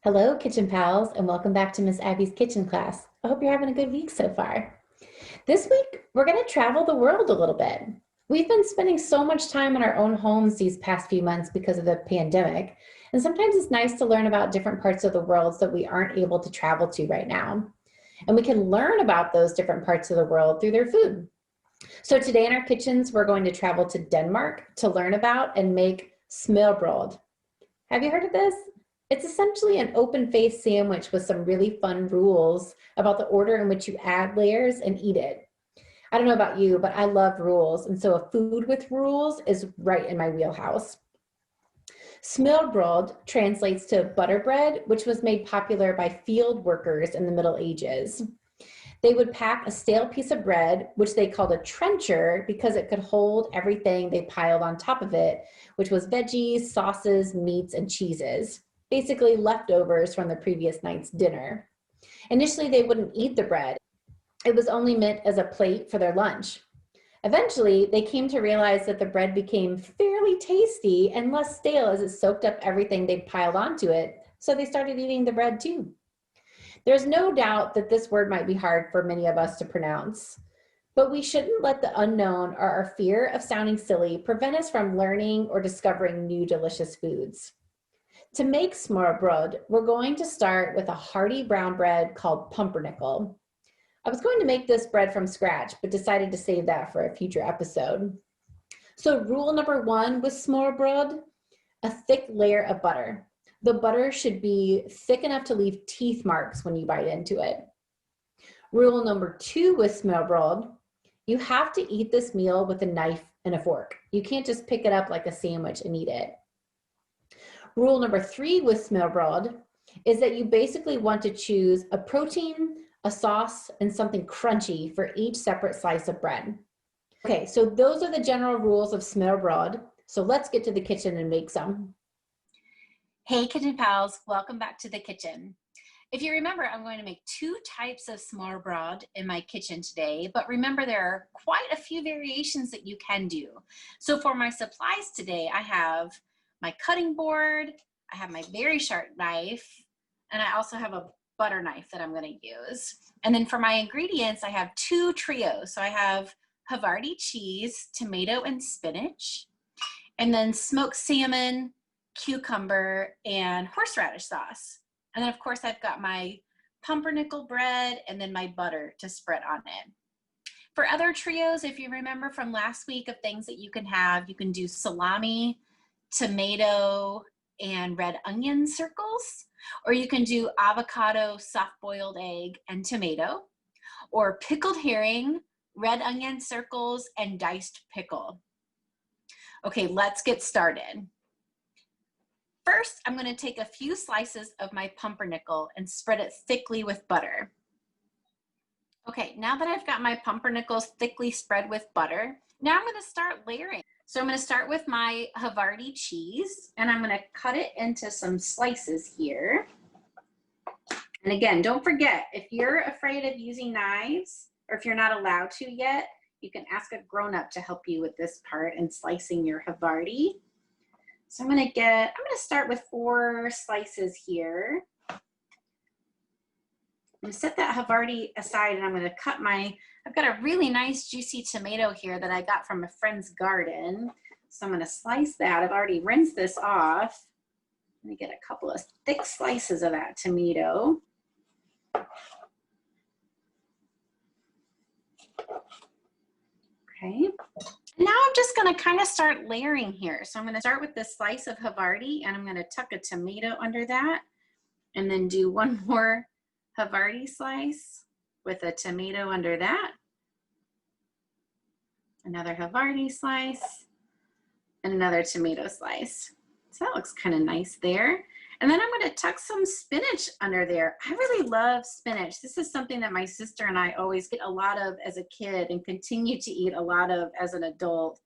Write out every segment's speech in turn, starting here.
Hello, Kitchen Pals, and welcome back to Miss Abby's Kitchen class. I hope you're having a good week so far. This week, we're going to travel the world a little bit. We've been spending so much time in our own homes these past few months because of the pandemic, and sometimes it's nice to learn about different parts of the world that we aren't able to travel to right now. And we can learn about those different parts of the world through their food. So today in our kitchens, we're going to travel to Denmark to learn about and make smørrebrød. Have you heard of this? It's essentially an open-faced sandwich with some really fun rules about the order in which you add layers and eat it. I don't know about you, but I love rules, and so a food with rules is right in my wheelhouse. Smørrebrød translates to butter bread, which was made popular by field workers in the Middle Ages. They would pack a stale piece of bread, which they called a trencher because it could hold everything they piled on top of it, which was veggies, sauces, meats, and cheeses. Basically leftovers from the previous night's dinner. Initially, they wouldn't eat the bread. It was only meant as a plate for their lunch. Eventually, they came to realize that the bread became fairly tasty and less stale as it soaked up everything they'd piled onto it, so they started eating the bread too. There's no doubt that this word might be hard for many of us to pronounce, but we shouldn't let the unknown or our fear of sounding silly prevent us from learning or discovering new delicious foods. To make smørrebrød, we're going to start with a hearty brown bread called Pumpernickel. I was going to make this bread from scratch, but decided to save that for a future episode. So rule number 1 with smørrebrød, a thick layer of butter. The butter should be thick enough to leave teeth marks when you bite into it. Rule number 2 with smørrebrød, you have to eat this meal with a knife and a fork. You can't just pick it up like a sandwich and eat it. Rule number 3 with smørrebrød is that you basically want to choose a protein, a sauce, and something crunchy for each separate slice of bread. Okay, so those are the general rules of smørrebrød. So let's get to the kitchen and make some. Hey Kitchen Pals, welcome back to the kitchen. If you remember, I'm going to make 2 types of smørrebrød in my kitchen today, but remember there are quite a few variations that you can do. So for my supplies today, I have my cutting board, I have my very sharp knife, and I also have a butter knife that I'm going to use. And then for my ingredients, I have 2 trios. So I have Havarti cheese, tomato, and spinach, and then smoked salmon, cucumber, and horseradish sauce. And then of course I've got my pumpernickel bread and then my butter to spread on it. For other trios, if you remember from last week of things that you can do salami, tomato, and red onion circles, or you can do avocado, soft-boiled egg, and tomato, or pickled herring, red onion circles, and diced pickle. Okay, let's get started. First, I'm going to take a few slices of my pumpernickel and spread it thickly with butter. Okay, now that I've got my pumpernickels thickly spread with butter, now I'm going to start layering. So I'm going to start with my Havarti cheese, and I'm going to cut it into some slices here. And again, don't forget, if you're afraid of using knives, or if you're not allowed to yet, you can ask a grown-up to help you with this part and slicing your Havarti. So I'm going to start with 4 slices here. I'm going to set that Havarti aside, and I'm going to cut I've got a really nice juicy tomato here that I got from a friend's garden. So I'm going to slice that. I've already rinsed this off. Let me get a couple of thick slices of that tomato. Okay. Now I'm just going to kind of start layering here. So I'm going to start with this slice of Havarti, and I'm going to tuck a tomato under that, and then do 1 more Havarti slice with a tomato under that, another Havarti slice, and another tomato slice. So that looks kind of nice there. And then I'm going to tuck some spinach under there. I really love spinach. This is something that my sister and I always get a lot of as a kid and continue to eat a lot of as an adult.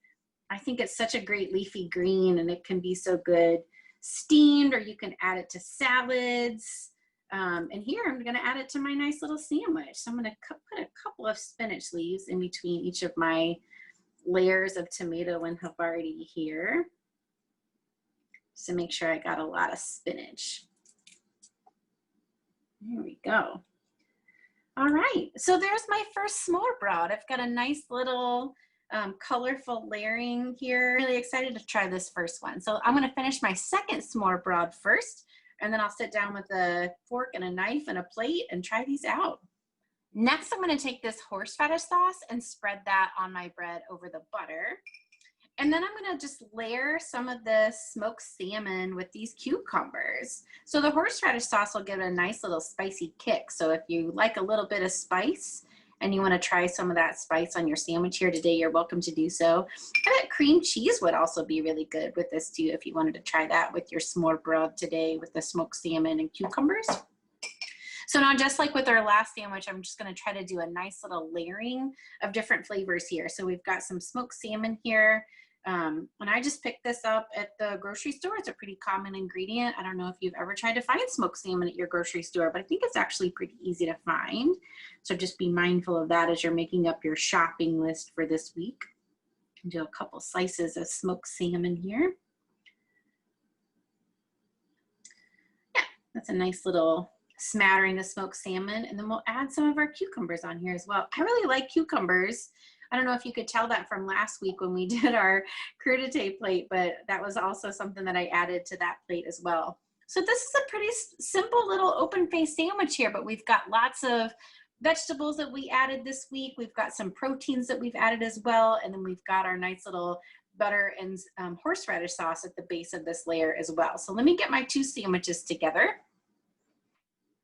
I think it's such a great leafy green, and it can be so good steamed, or you can add it to salads. And here I'm going to add it to my nice little sandwich. So I'm going to put a couple of spinach leaves in between each of my layers of tomato and Havarti here. So make sure I got a lot of spinach. go. All right, so there's my first smørrebrød. I've got a nice little colorful layering here. Really excited to try this first one. So I'm gonna finish my second smørrebrød first, and then I'll sit down with a fork and a knife and a plate and try these out. Next, I'm gonna take this horseradish sauce and spread that on my bread over the butter. And then I'm gonna just layer some of the smoked salmon with these cucumbers. So the horseradish sauce will give it a nice little spicy kick. So if you like a little bit of spice and you wanna try some of that spice on your sandwich here today, you're welcome to do so. I bet cream cheese would also be really good with this too, if you wanted to try that with your smørrebrød today with the smoked salmon and cucumbers. So now, just like with our last sandwich, I'm just gonna try to do a nice little layering of different flavors here. So we've got some smoked salmon here. And I just picked this up at the grocery store. It's a pretty common ingredient. I don't know if you've ever tried to find smoked salmon at your grocery store, but I think it's actually pretty easy to find. So just be mindful of that as you're making up your shopping list for this week. Do a couple slices of smoked salmon here. Yeah, that's a nice little smattering of smoked salmon, and then we'll add some of our cucumbers on here as well. I really like cucumbers. I don't know if you could tell that from last week when we did our crudité plate, but that was also something that I added to that plate as well. So this is a pretty simple little open-faced sandwich here, but we've got lots of vegetables that we added this week. We've got some proteins that we've added as well, and then we've got our nice little butter and horseradish sauce at the base of this layer as well. So let me get my two sandwiches together.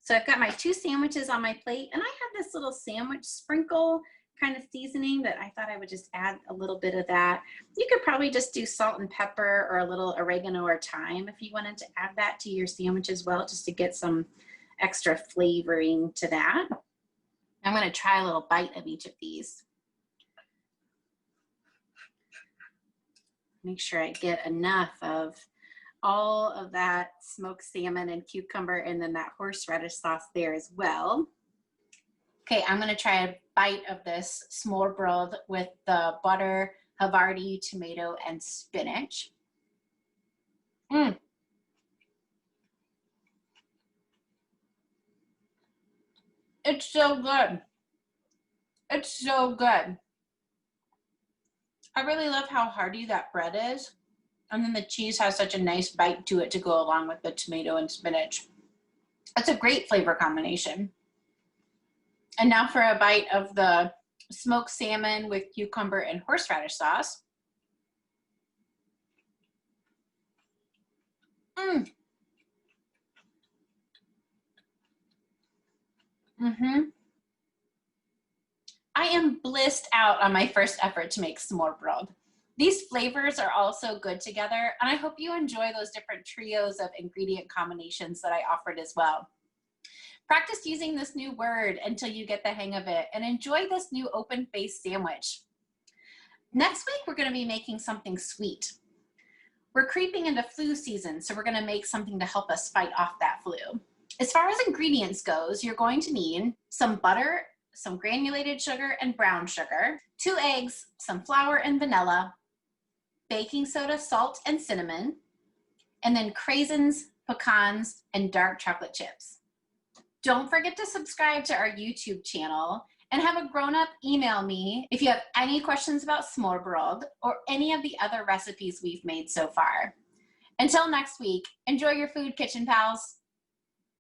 So I've got my two sandwiches on my plate, and I have this little sandwich sprinkle kind of seasoning that I thought I would just add a little bit of that. You could probably just do salt and pepper or a little oregano or thyme if you wanted to add that to your sandwich as well, just to get some extra flavoring to that. I'm gonna try a little bite of each of these. Make sure I get enough of all of that smoked salmon and cucumber and then that horseradish sauce there as well. Okay, I'm gonna try a bite of this smørrebrød with the butter, Havarti, tomato, and spinach. It's so good. It's so good. I really love how hearty that bread is. And then the cheese has such a nice bite to it to go along with the tomato and spinach. That's a great flavor combination. And now for a bite of the smoked salmon with cucumber and horseradish sauce. I am blissed out on my first effort to make smørrebrød. These flavors are all so good together, and I hope you enjoy those different trios of ingredient combinations that I offered as well. Practice using this new word until you get the hang of it, and enjoy this new open-faced sandwich. Next week, we're gonna be making something sweet. We're creeping into flu season, so we're gonna make something to help us fight off that flu. As far as ingredients goes, you're going to need some butter, some granulated sugar and brown sugar, 2 eggs, some flour and vanilla, baking soda, salt, and cinnamon, and then craisins, pecans, and dark chocolate chips. Don't forget to subscribe to our YouTube channel and have a grown-up email me if you have any questions about smørrebrød or any of the other recipes we've made so far. Until next week, enjoy your food, Kitchen Pals.